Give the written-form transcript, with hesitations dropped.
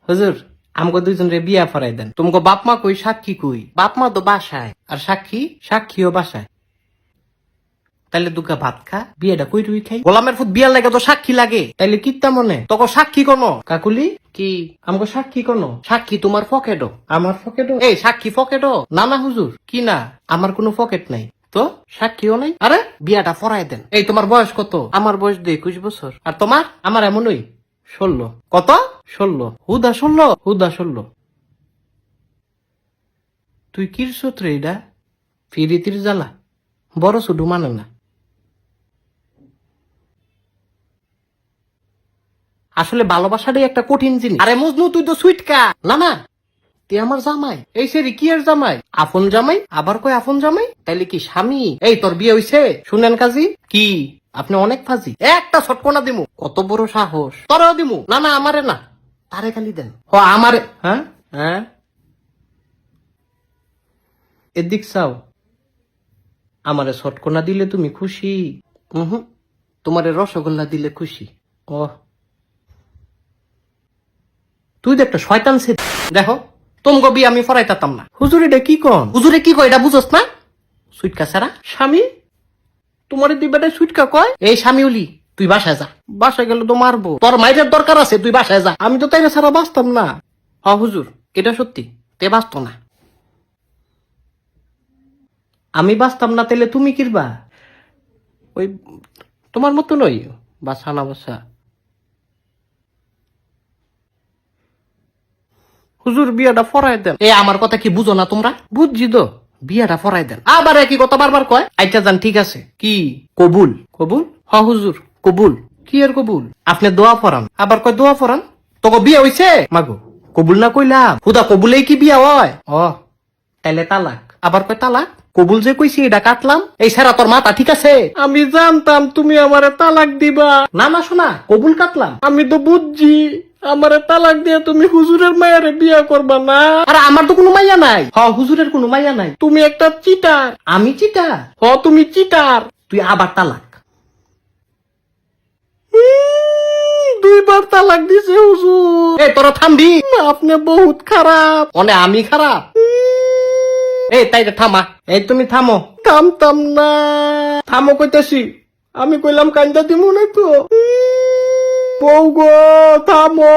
হুজুর আমগো দুইজন রে বিয়া ফরাই দেন। তোমাকে বাপ মা কই, সাক্ষী কই? বাপ মা তো বাসায়, আর সাক্ষীও বাসায়। তাইলে দুগা ভাত খা, বিয়েটা কই রুই খাই। গোলামের ফুট বিয়ার লাগে তো সাক্ষী লাগে, তাইলে কিত্তা মনে তোকে সাক্ষী কোনো? কাকুলি কি আমগো সাক্ষী কোনো? সাক্ষী তোমার পকেটও, আমার পকেটও। এই সাক্ষী পকেটও না? না হুজুর, কি না, আমার কোনো পকেট নাই তো, সাক্ষীও নাই। আরে বিয়াটা ফরাই দেন। এই তোমার বয়স কত? আমার বয়স 21 বছর। আর তোমার? আমার এমনই 16। কত? 16। হুদা 16। তুই কিরছত রে এটা? ফিরিতির জ্বালা বড় শুধু মানে না। আসলে ভালোবাসাটাই একটা কঠিন জিনিস। আরে মজনু তুই তো সুইটকা। না না, তুই আমার জামাই। এই সেরি কি আর জামাই? আপন জামাই, আবার কই আপন জামাই? তাইলে কি স্বামী? এই তোর বিয়ে হইছে? শুনেন কাজী কি আপনি অনেক ফাজি। একটা ছটকনা দিমু। কত বড় সাহস! তোরও দিমু। না না, আমারে না, তারে খালি দেন। আমারে। হ্যাঁ হ্যাঁ, এদিক চাও। আমারে ছটকনা দিলে তুমি খুশি? তোমারে রসগোল্লা দিলে খুশি। ও, তুই তো একটা শয়তান ছে। দেখো তোমগো বিয়ে আমি ফরাইতাম না। হুজুর এটা কি কন? হুজুরে কি কয় এটা বুঝোস না? সুইটকা ছাড়া স্বামী তোমার দুই বেটায় সুইটকা কয়? এই স্বামীউলি তুই বাসায় যা। বাসায় গেলে তো মারবো। তোর মাইরের দরকার আছে, তুই বাসায় যা। আমি তো তাইলে ছাড়া বাঁচতাম না। হ হুজুর, এটা সত্যি, তে বাঁচত না। আমি বাঁচতাম না, তাইলে তুমি কিরবা? ওই তোমার মতো নই, বাসা না বাসা। হুজুর বিয়াটা ফরাই দেন। এ আমার কথা কি বুঝো না তোমরা? বুঝছি তো, বিয়াটা ফরাই দেন। আবার একই কথা বারবার কয়। আচ্ছা যান, ঠিক আছে। কি কবুল? কবুল? হ হুজুর কবুল। কি আর কবুল? আপনি দোয়া ফরান, আবার কয় দোয়া ফরান। তোকে বিয়া হইছে? মাগো কবুল না কইলাম, হুদা কবুলেই কি বিয়া হয়? ও তাইলে তালাক। আবার কয় তালাক। কবুল যে কইছি এটা কাটলাম। এই সারা তোর মাথা ঠিক আছে? আমি জানতাম তুমি আমারে তালাক দিবা। না না শোনা, কবুল কাটলাম। আমি তো বুঝছি আমারে তালাক দিয়ে তুমি হুজুরের মায়ারে বিয়া করবা না। আরে আমার তো কোনো মাইয়া নাই। হুজুরের কোনো মাইয়া নাই। তুমি একটা চিটার। আমি চিটার? তুমি চিটার। তুই আবার তালাক। 2বার তালাক দিছে হুজুর। এ তোরা থামবি? আপনি বহুত খারাপ। আমি খারাপ? এই তাই থামা। এই তুমি থামো। থামতাম না। থামো কইতাছি। আমি কইলাম কান্দা দিমু না তো। বউ গো থামো।